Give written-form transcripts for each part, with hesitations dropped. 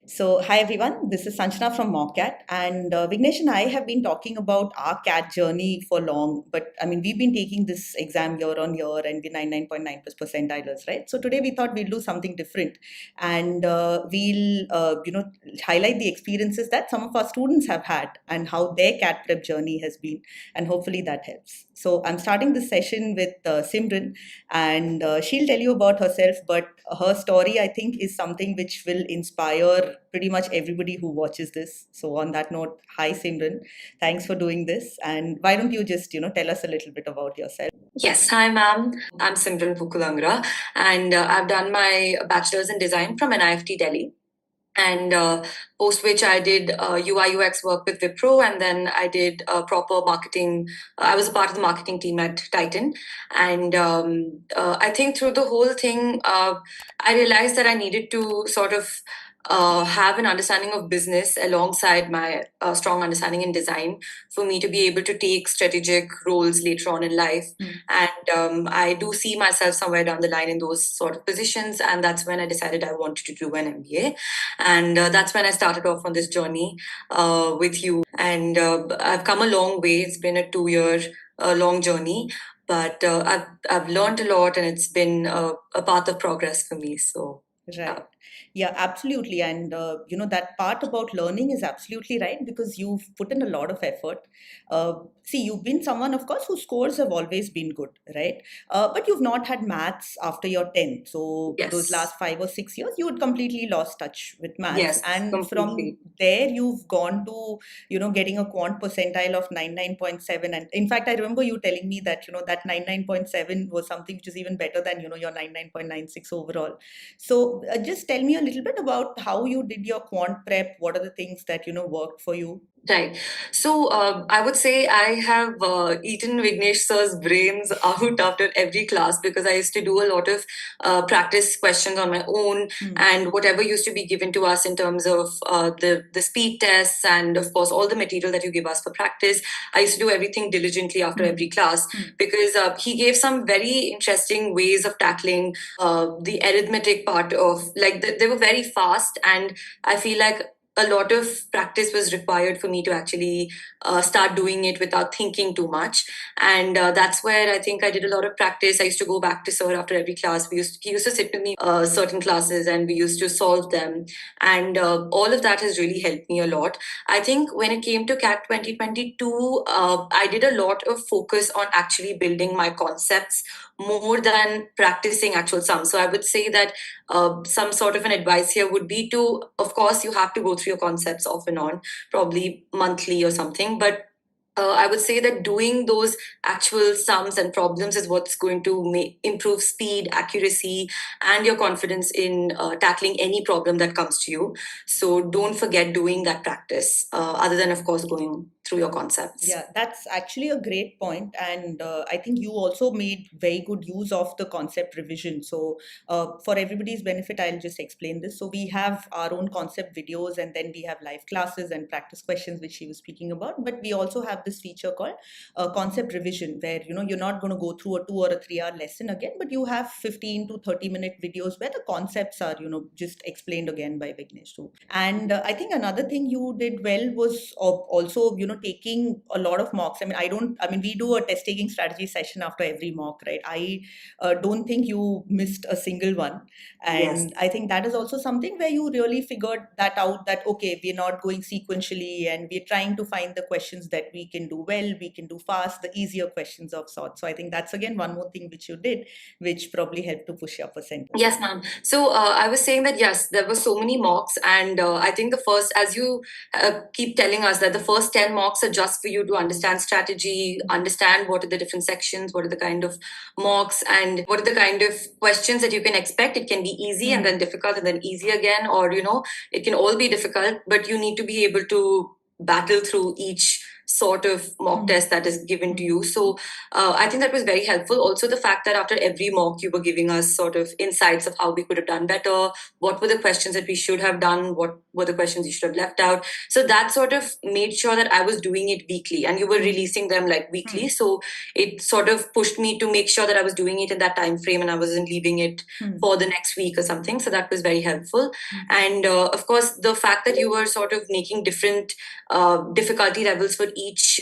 So, hi everyone, this is Sanjana from Mockat, and Vignesh and I have been talking about our CAT journey for long. But I mean, we've been taking this exam year on year, and we're 99.9 percentile, right? So today we thought we'll do something different, and we'll highlight the experiences that some of our students have had and how their CAT prep journey has been, and hopefully that helps. So I'm starting this session with Simran, and she'll tell you about herself, but her story, I think, is something which will inspire pretty much everybody who watches this. So on that note, hi Simran, thanks for doing this, and why don't you just tell us a little bit about yourself? Yes, hi ma'am. I'm Simran Pukulangra, and I've done my bachelor's in design from NIFT Delhi. And post which I did UI UX work with Wipro, and then I did proper marketing. I was a part of the marketing team at Titan, and I think through the whole thing, I realized that I needed to sort of have an understanding of business alongside my strong understanding in design for me to be able to take strategic roles later on in life. And I do see myself somewhere down the line in those sort of positions, and that's when I decided I wanted to do an MBA. And that's when I started off on this journey with you. And I've come a long way. It's been a 2 year long journey, but I've learned a lot, and it's been a path of progress for me. So, Right. Yeah, absolutely. And that part about learning is absolutely right because you've put in a lot of effort. See, you've been someone, of course, whose scores have always been good, right? But you've not had maths after your 10th. So those yes. last 5 or 6 years, you had completely lost touch with maths. Yes, And from completely. there, you've gone to, getting a quant percentile of 99.7. And in fact, I remember you telling me that, that 99.7 was something which is even better than, your 99.96 overall. So just tell me a little bit about how you did your quant prep. What are the things that worked for you? Right. So I would say I have eaten Vignesh sir's brains out after every class because I used to do a lot of practice questions on my own, and whatever used to be given to us in terms of the speed tests and of course all the material that you give us for practice. I used to do everything diligently after every class because he gave some very interesting ways of tackling the arithmetic part of they were very fast, and I feel like a lot of practice was required for me to actually start doing it without thinking too much. And that's where I think I did a lot of practice. I used to go back to sir after every class. He used to sit with me certain classes, and we used to solve them. And all of that has really helped me a lot. I think when it came to CAT 2022, I did a lot of focus on actually building my concepts more than practicing actual sums. So I would say that some sort of an advice here would be to, of course, you have to go through your concepts off and on, probably monthly or something. But I would say that doing those actual sums and problems is what's going to improve speed, accuracy, and your confidence in tackling any problem that comes to you. So don't forget doing that practice, other than, of course, going through your concepts. Yeah, that's actually a great point, and I think you also made very good use of the concept revision. So, for everybody's benefit, I'll just explain this. So, we have our own concept videos, and then we have live classes and practice questions, which she was speaking about. But we also have this feature called concept revision, where you're not going to go through a 2 or a 3 hour lesson again, but you have 15 to 30-minute videos where the concepts are just explained again by Vignesh. So, and I think another thing you did well was also taking a lot of mocks. I mean, we do a test taking strategy session after every mock, right? I don't think you missed a single one. Yes. And I think that is also something where you really figured that out, that, okay, we're not going sequentially and we're trying to find the questions that we can do well, we can do fast, the easier questions of sorts. So I think that's again one more thing which you did, which probably helped to push your percent. Yes, ma'am. So I was saying that yes, there were so many mocks, and I think the first, as you keep telling us, that the first 10 mocks are just for you to understand strategy, understand what are the different sections, what are the kind of mocks, and what are the kind of questions that you can expect. It can be easy and then difficult and then easy again, or it can all be difficult, but you need to be able to battle through each sort of mock test that is given to you. So I think that was very helpful. Also, the fact that after every mock, you were giving us sort of insights of how we could have done better, what were the questions that we should have done, what were the questions you should have left out. So that sort of made sure that I was doing it weekly, and you were releasing them like weekly. So it sort of pushed me to make sure that I was doing it in that time frame and I wasn't leaving it for the next week or something. So that was very helpful. And of course, the fact that you were sort of making different difficulty levels for each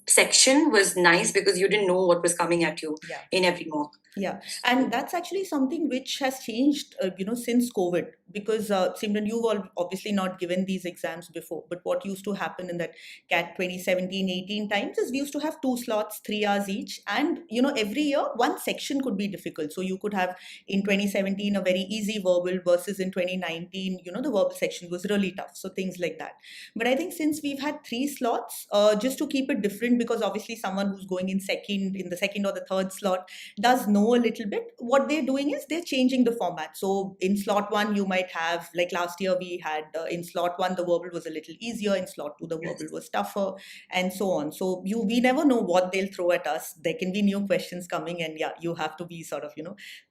section was nice, because you didn't know what was coming at you in every mock. Yeah, and that's actually something which has changed, since COVID. Because Simran, you've obviously not given these exams before, but what used to happen in that CAT 2017-18 times is we used to have 2 slots, 3 hours each, and every year one section could be difficult. So you could have in 2017 a very easy verbal versus in 2019, the verbal section was really tough. So things like that. But I think since we've had 3 slots, just to keep it different, because obviously someone who's going in the second or the third slot does know a little bit. What they're doing is they're changing the format. So in slot 1, you might have, like last year we had in slot 1 the verbal was a little easier, in slot 2 the verbal was tougher, and so on. So we never know what they'll throw at us. There can be new questions coming, and you have to be sort of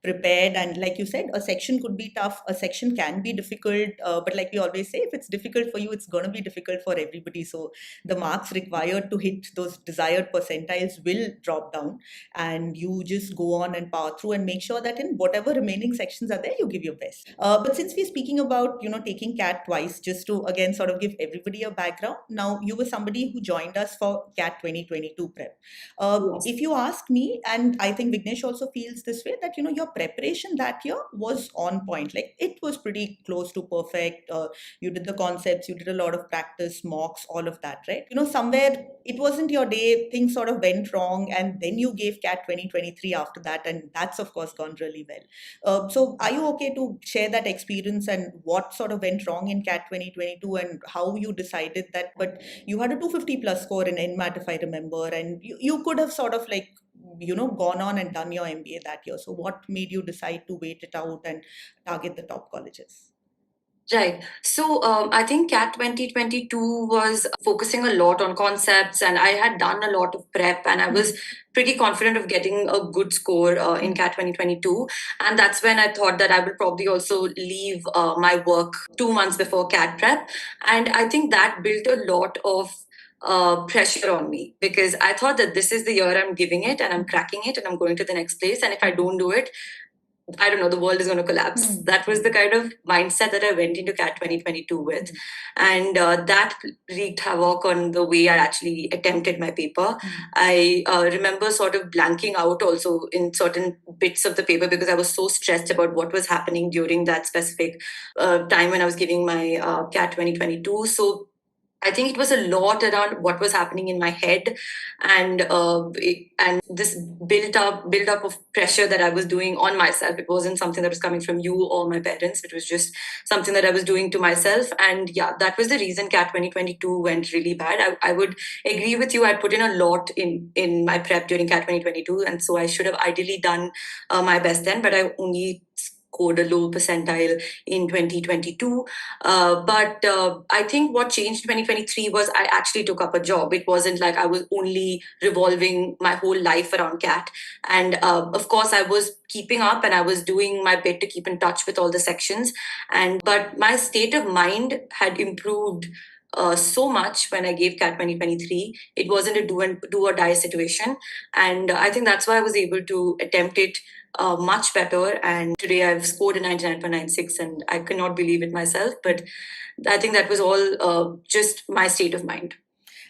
prepared. And like you said, a section could be tough, a section can be difficult, but like we always say, if it's difficult for you, it's going to be difficult for everybody. So the marks required to hit those desired percentiles will drop down, and you just go on and power through and make sure that in whatever remaining sections are there, you give your best. But since we're speaking about taking CAT twice, just to again sort of give everybody a background, now you were somebody who joined us for CAT 2022 prep. If you ask me, and I think Vignesh also feels this way, that your preparation that year was on point. Like it was pretty close to perfect. You did the concepts, you did a lot of practice, mocks, all of that, right? Somewhere it wasn't your day, things sort of went wrong, and then you gave CAT 2023 after that, and that's of course gone really well. So are you okay to share that experience and what sort of went wrong in CAT 2022 and how you decided that? But you had a 250 plus score in NMAT, if I remember, and you could have sort of like gone on and done your MBA that year. So what made you decide to wait it out and target the top colleges? Right. So I think CAT 2022 was focusing a lot on concepts, and I had done a lot of prep, and I was pretty confident of getting a good score in CAT 2022. And that's when I thought that I would probably also leave my work 2 months before CAT prep. And I think that built a lot of pressure on me, because I thought that this is the year I'm giving it and I'm cracking it and I'm going to the next place. And if I don't do it, I don't know, the world is going to collapse. That was the kind of mindset that I went into CAT 2022 with. And that wreaked havoc on the way I actually attempted my paper. I remember sort of blanking out also in certain bits of the paper, because I was so stressed about what was happening during that specific time when I was giving my CAT 2022. So I think it was a lot around what was happening in my head, and this build up of pressure that I was doing on myself. It wasn't something that was coming from you or my parents. It was just something that I was doing to myself. And yeah, that was the reason CAT 2022 went really bad. I would agree with you. I'd put in a lot in my prep during CAT 2022, and so I should have ideally done my best then. But I only scored a low percentile in 2022. But I think what changed in 2023 was I actually took up a job. It wasn't like I was only revolving my whole life around CAT. And of course, I was keeping up and I was doing my bit to keep in touch with all the sections. But my state of mind had improved so much when I gave CAT 2023. It wasn't a do or die situation. And I think that's why I was able to attempt it much better. And today I've scored a 99.96, and I cannot believe it myself. But I think that was all just my state of mind.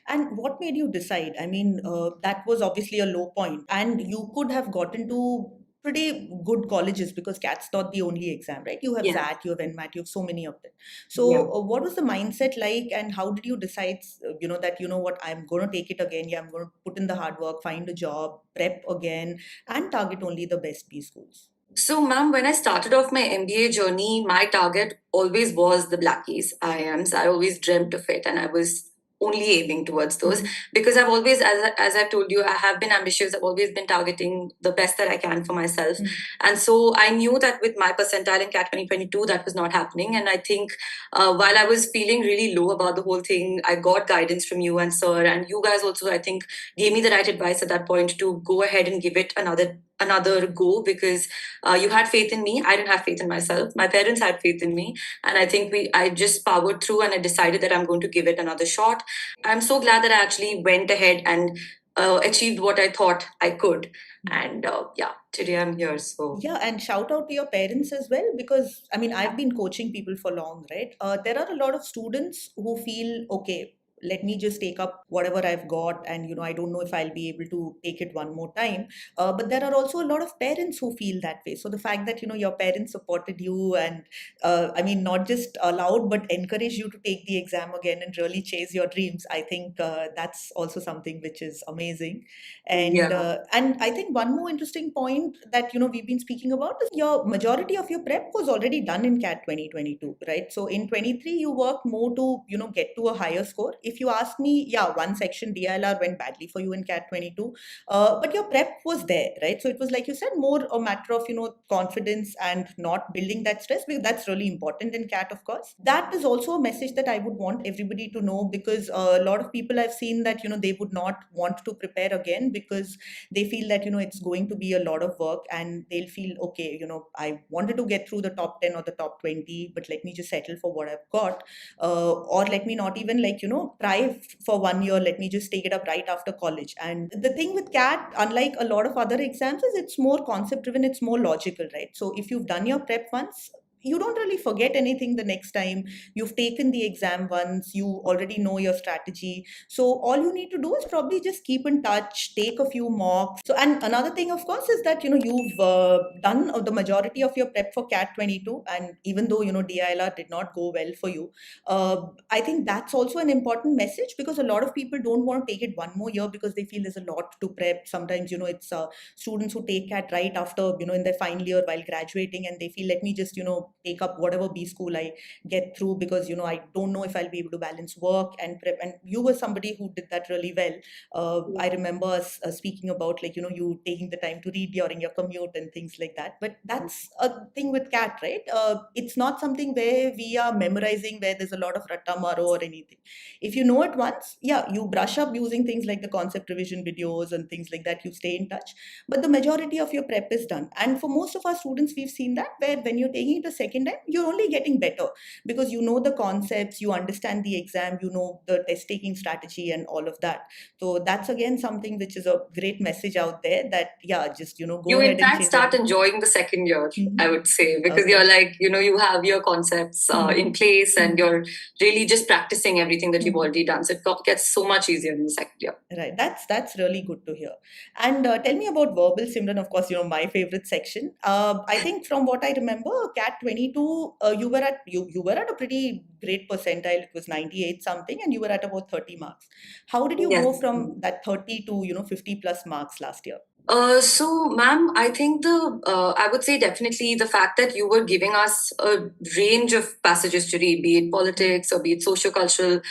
And what made you decide? I mean, that was obviously a low point, and you could have gotten to pretty good colleges because CAT's not the only exam, right? You have ZAT, you have NMAT, you have so many of them. So, what was the mindset like, and how did you decide, that what, I'm going to take it again? Yeah, I'm going to put in the hard work, find a job, prep again, and target only the best B schools. So, ma'am, when I started off my MBA journey, my target always was the Blackies, IIMs. I always dreamt of it, and I was only aiming towards those, Mhm. because I've always, as I've told you, I have been ambitious. I've always been targeting the best that I can for myself. And so I knew that with my percentile in CAT 2022, that was not happening. And I think while I was feeling really low about the whole thing, I got guidance from you and sir, and you guys also, I think, gave me the right advice at that point to go ahead and give it another go, because you had faith in me. I didn't have faith in myself. My parents had faith in me. And I think I just powered through, and I decided that I'm going to give it another shot. I'm so glad that I actually went ahead and achieved what I thought I could. And yeah, today I'm here. So Yeah, and shout out to your parents as well, because I mean, I've been coaching people for long, right? There are a lot of students who feel, okay, let me just take up whatever I've got, and I don't know if I'll be able to take it one more time. But there are also a lot of parents who feel that way. So the fact that your parents supported you, and I mean, not just allowed but encouraged you to take the exam again and really chase your dreams, I think that's also something which is amazing. And yeah. and I think one more interesting point that we've been speaking about is your majority of your prep was already done in CAT 2022, right? So in 23 you worked more to get to a higher score. If you ask me, yeah, one section DILR went badly for you in CAT 22, but your prep was there, right? So it was, like you said, more a matter of confidence and not building that stress, because that's really important in CAT, of course. That is also a message that I would want everybody to know, because a lot of people I've seen that they would not want to prepare again, because they feel that it's going to be a lot of work, and they'll feel, okay, I wanted to get through the top 10 or the top 20, but let me just settle for what I've got. Or let me not even try for 1 year, let me just take it up right after college. And the thing with CAT, unlike a lot of other exams, is it's more concept driven, it's more logical, right? So if you've done your prep once, you don't really forget anything the next time. You've taken the exam once, you already know your strategy. So all you need to do is probably just keep in touch, take a few mocks. So, and another thing, of course, is that you've done the majority of your prep for CAT 22, and even though DILR did not go well for you, I think that's also an important message, because a lot of people don't want to take it one more year because they feel there's a lot to prep. Sometimes it's students who take CAT right after in their final year while graduating, and they feel, let me just take up whatever B school I get through, because I don't know if I'll be able to balance work and prep. And you were somebody who did that really well. I remember us speaking about, like, you taking the time to read during your commute and things like that. But that's a thing with CAT, right? It's not something where we are memorizing, where there's a lot of ratamaro or anything. If you know it once, yeah, you brush up using things like the concept revision videos and things like that, you stay in touch. But the majority of your prep is done. And for most of our students, we've seen that, where when you're taking it a second time, you're only getting better, because you know the concepts, you understand the exam, you know the test taking strategy and all of that. So that's again something which is a great message out there, that yeah, just go You ahead in and fact chase start it. enjoying the second year, Mhm. I would say, because Okay. you're like, you have your concepts in place, and you're really just practicing everything that you've already done. So it gets so much easier in the second year. Right. That's really good to hear. And tell me about verbal, Simran. Of course, my favorite section. I think from what I remember, CAT 22, you were at a pretty great percentile. It was 98 something, and you were at about 30 marks. How did you go Yes. from that 30 to 50 plus marks last year? So, ma'am, I think I would say definitely the fact that you were giving us a range of passages to read, be it politics or be it sociocultural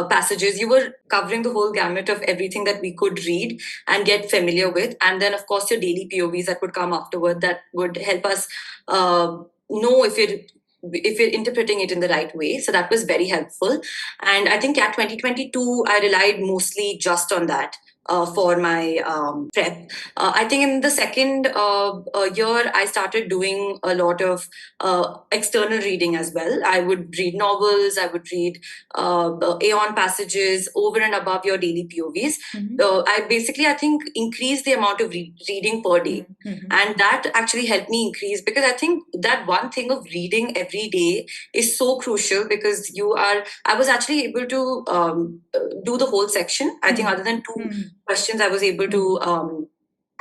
passages. You were covering the whole gamut of everything that we could read and get familiar with. And then, of course, your daily POVs that would come afterward that would help us know if you're interpreting it in the right way. So that was very helpful. And I think at 2022, I relied mostly just on that. For my prep. I think in the second year, I started doing a lot of external reading as well. I would read novels, I would read Aeon passages over and above your daily POVs. I think, increased the amount of reading per day. And that actually helped me increase, because I think that one thing of reading every day is so crucial, because I was actually able to do the whole section. I think other than two questions, I was able to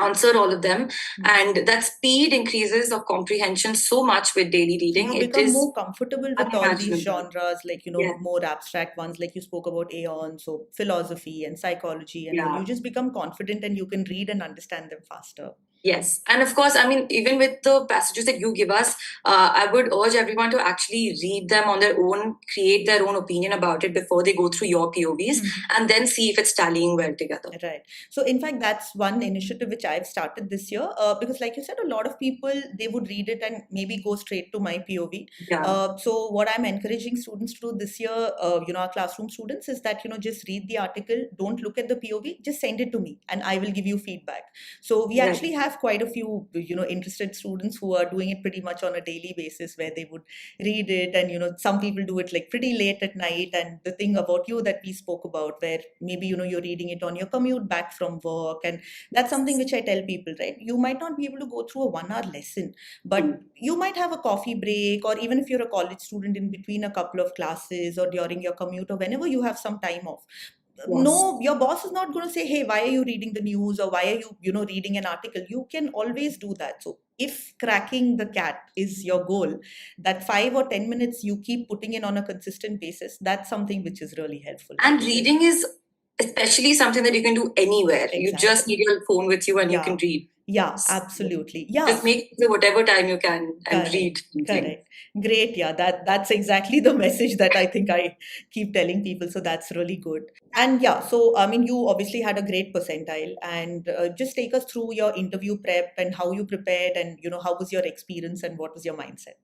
answer all of them. And that speed increases of comprehension so much with daily reading. You It become is more comfortable with all these unimaginable. genres, like Yes. more abstract ones, like you spoke about Aeon, so philosophy and psychology and all. Yeah. You just become confident, and you can read and understand them faster. Yes. And of course, I mean, even with the passages that you give us, I would urge everyone to actually read them on their own, create their own opinion about it before they go through your POVs, and then see if it's tallying well together. Right. So in fact, that's one initiative which I've started this year, because like you said, a lot of people, they would read it and maybe go straight to my POV. Yeah. So what I'm encouraging students to do this year, our classroom students, is that, just read the article, don't look at the POV, just send it to me and I will give you feedback. So we Right. actually have quite a few, interested students who are doing it pretty much on a daily basis, where they would read it. And, some people do it like pretty late at night. And the thing about you that we spoke about, where maybe, you're reading it on your commute back from work. And that's something which I tell people, right? You might not be able to go through a 1 hour lesson, but you might have a coffee break, or even if you're a college student, in between a couple of classes or during your commute or whenever you have some time off. Yes. No, your boss is not going to say, hey, why are you reading the news, or why are you, reading an article? You can always do that. So if cracking the cat is your goal, that 5 or 10 minutes you keep putting in on a consistent basis, that's something which is really helpful. And reading is especially something that you can do anywhere. You just need your phone with you and you can read. Yeah, absolutely. Yeah. Just make it whatever time you can and read. Correct. Great. Yeah, that's exactly the message that I think I keep telling people. So that's really good. And yeah, so I mean, you obviously had a great percentile, and just take us through your interview prep and how you prepared, and how was your experience and what was your mindset?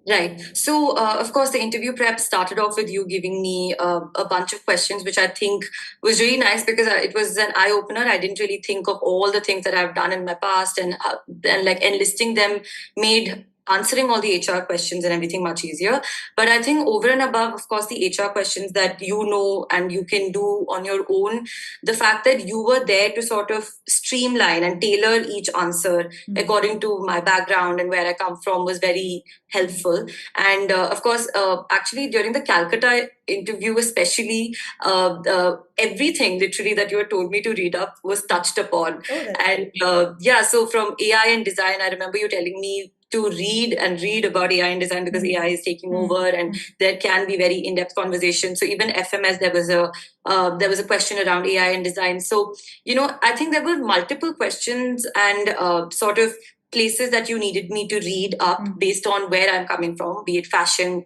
Right. So, of course, the interview prep started off with you giving me a bunch of questions, which I think was really nice because it was an eye opener. I didn't really think of all the things that I've done in my past, and like enlisting them made answering all the HR questions and everything much easier. But I think over and above, of course, the HR questions that and you can do on your own, the fact that you were there to sort of streamline and tailor each answer according to my background and where I come from was very helpful. And of course, actually during the Calcutta interview especially, everything literally that you had told me to read up was touched upon. And so from AI and design, I remember you telling me to read about AI and design because AI is taking over, and there can be very in-depth conversations. So even FMS, there was a question around AI and design. So I think there were multiple questions and sort of places that you needed me to read up based on where I'm coming from, be it fashion,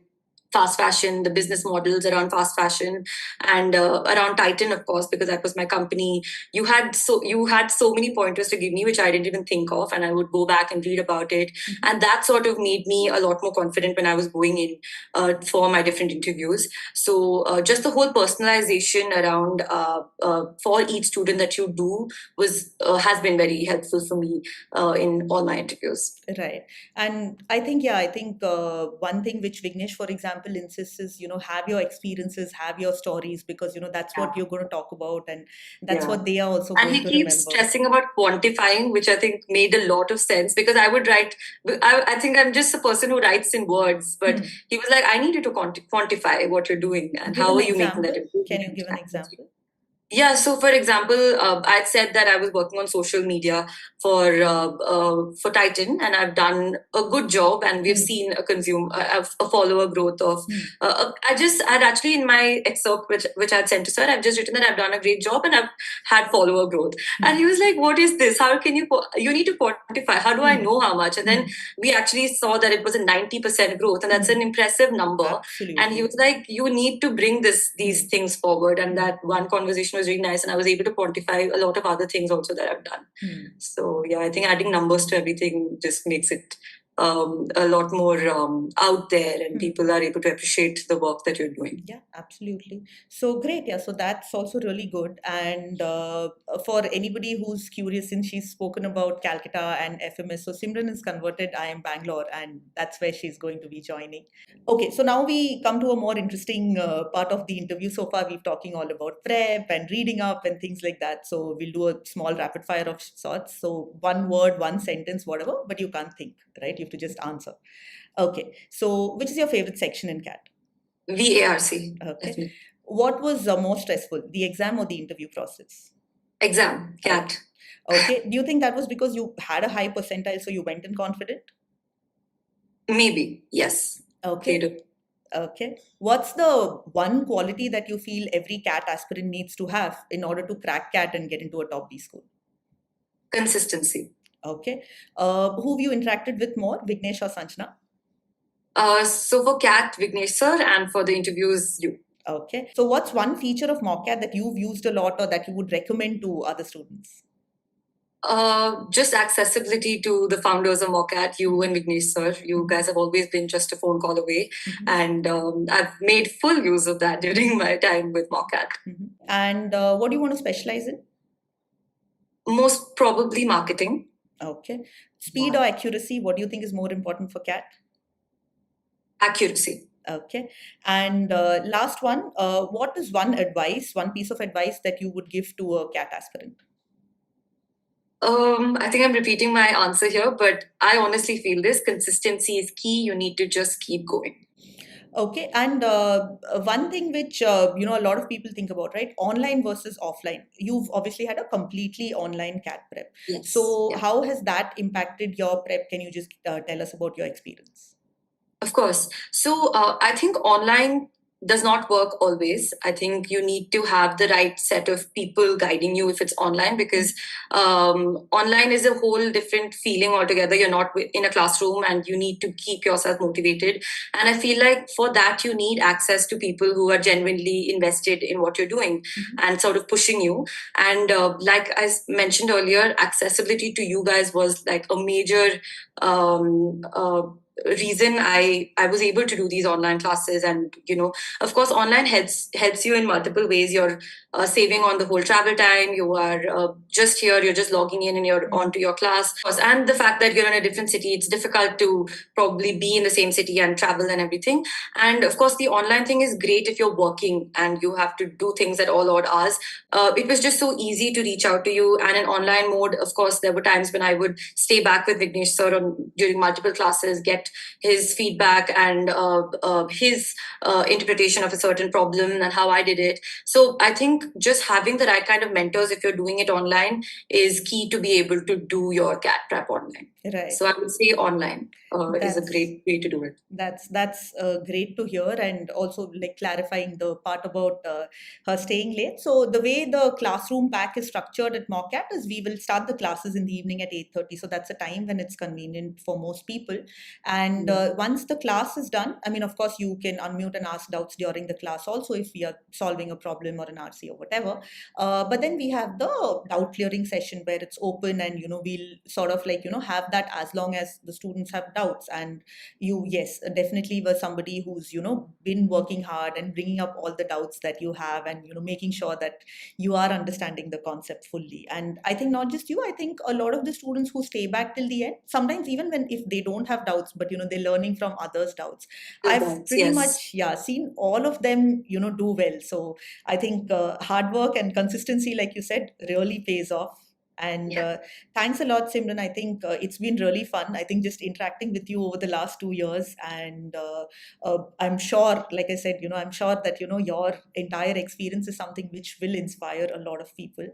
fast fashion, the business models around fast fashion, and around Titan, of course, because that was my company. You had so many pointers to give me, which I didn't even think of, and I would go back and read about it. And that sort of made me a lot more confident when I was going in for my different interviews. So just the whole personalization around for each student that you do has been very helpful for me in all my interviews. Right. And I think one thing which Vignesh, for example, insists is, have your experiences, have your stories, because, that's what you're going to talk about, and that's what they are also going to remember. And he keeps stressing about quantifying, which I think made a lot of sense, because I would write, I think I'm just a person who writes in words, but he was like, I need you to quantify what you're doing and how are you making that improvement. Can you give an example? Yeah, so for example, I'd said that I was working on social media for Titan, and I've done a good job, and we've seen a follower growth of. I'd actually in my excerpt, which I'd sent to sir, I've just written that I've done a great job and I've had follower growth. And he was like, "What is this? How can you need to quantify? How do I know how much?" And then we actually saw that it was a 90% growth, and that's an impressive number. Absolutely. And he was like, "You need to bring these things forward," and that one conversation was really nice, and I was able to quantify a lot of other things also that I've done. So yeah, I think adding numbers to everything just makes it a lot more out there, and people are able to appreciate the work that you're doing. Yeah, absolutely. So great. Yeah, so that's also really good. And for anybody who's curious, since she's spoken about Calcutta and FMS, so Simran is converted IIM Bangalore, and that's where she's going to be joining. Okay, so now we come to a more interesting part of the interview. So far, we've talking all about prep and reading up and things like that. So we'll do a small rapid fire of sorts. So one word, one sentence, whatever, but you can't think, right? You have to just answer. Okay, so which is your favorite section in CAT? VARC. Okay. Definitely. What was more stressful, the exam or the interview process? Exam, CAT. Okay. Do you think that was because you had a high percentile, so you went in confident? Maybe, yes. Okay. Okay. What's the one quality that you feel every CAT aspirant needs to have in order to crack CAT and get into a top B school? Consistency. Okay. Who have you interacted with more, Vignesh or Sanjana? So for CAT, Vignesh sir, and for the interviews, you. Okay. So what's one feature of MockCat that you've used a lot or that you would recommend to other students? Just accessibility to the founders of Mockat, you and Vignesh sir. You guys have always been just a phone call away, and I've made full use of that during my time with Mockat. And what do you want to specialize in? Most probably marketing. Okay. Speed or accuracy, what do you think is more important for CAT? Accuracy. Okay. And last one, what is one piece of advice that you would give to a CAT aspirant? I think I'm repeating my answer here, but I honestly feel this consistency is key. You need to just keep going. Okay, and one thing which a lot of people think about, right? Online versus offline. You've obviously had a completely online CAT prep. Yes. So Yeah. how has that impacted your prep? Can you just tell us about your experience? Of course. So I think online does not work always. I think you need to have the right set of people guiding you if it's online, because online is a whole different feeling altogether. You're not in a classroom and you need to keep yourself motivated. And I feel like for that, you need access to people who are genuinely invested in what you're doing and sort of pushing you. And like I mentioned earlier, accessibility to you guys was like a major reason I was able to do these online classes. And of course online helps you in multiple ways. You're saving on the whole travel time. You are just here, you're just logging in and you're onto your class. And the fact that you're in a different city, it's difficult to probably be in the same city and travel and everything. And of course the online thing is great if you're working and you have to do things at all odd hours. It was just so easy to reach out to you. And in online mode, of course, there were times when I would stay back with Vignesh sir during multiple classes, get his feedback and his interpretation of a certain problem and how I did it. So I think just having the right kind of mentors if you're doing it online is key to be able to do your CAT prep online. Right. So I would say online is a great way to do it. That's great to hear, and also like clarifying the part about her staying late. So the way the classroom pack is structured at MockCat is we will start the classes in the evening at 8:30. So that's a time when it's convenient for most people. And once the class is done, I mean, of course, you can unmute and ask doubts during the class also if we are solving a problem or an RC or whatever. But then we have the doubt clearing session where it's open, and we'll sort of like have that as long as the students have doubts. And you, yes, definitely were somebody who's been working hard and bringing up all the doubts that you have, and making sure that you are understanding the concept fully. And I think not just you, I think a lot of the students who stay back till the end, sometimes even when if they don't have doubts, but they're learning from others' doubts, I've pretty much seen all of them do well. So I think hard work and consistency, like you said, really pays off. And thanks a lot, Simran. I think it's been really fun. I think just interacting with you over the last 2 years. And I'm sure, like I said, I'm sure that, your entire experience is something which will inspire a lot of people.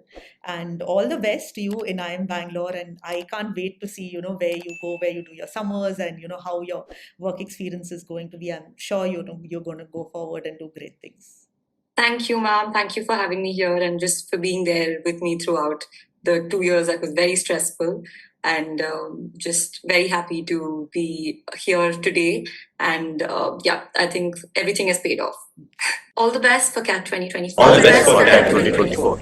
And all the best to you in IIM Bangalore. And I can't wait to see, where you go, where you do your summers, and, how your work experience is going to be. I'm sure, you're going to go forward and do great things. Thank you, ma'am. Thank you for having me here and just for being there with me throughout the 2 years that was very stressful, and just very happy to be here today. And I think everything has paid off. All the best for CAT 2024. All the best for CAT 2024.